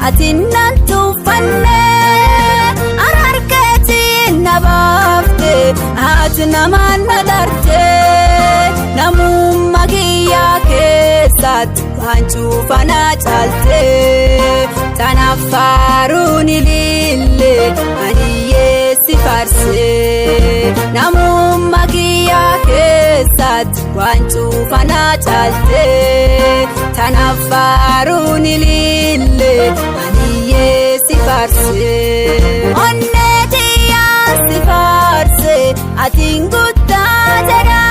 atinnan tufanne ararketi nabafte atnaman nadarte namumma kiyya keessat wanchufana chalte tanaffaruni lille aniye sifarse namumma kiyya keessat wanchufana chalte tanaffaruni lille aniye sifarse onneti ya sifarse atingutta jara